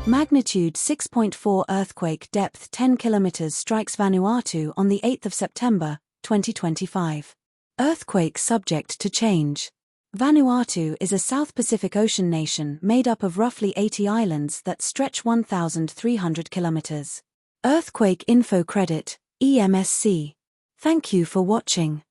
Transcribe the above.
Magnitude 6.4 earthquake, depth 10 km, strikes Vanuatu on the 8th of September, 2025. Earthquake subject to change. Vanuatu is a South Pacific Ocean nation made up of roughly 80 islands that stretch 1,300 kilometers. Earthquake Info Credit, EMSC. Thank you for watching.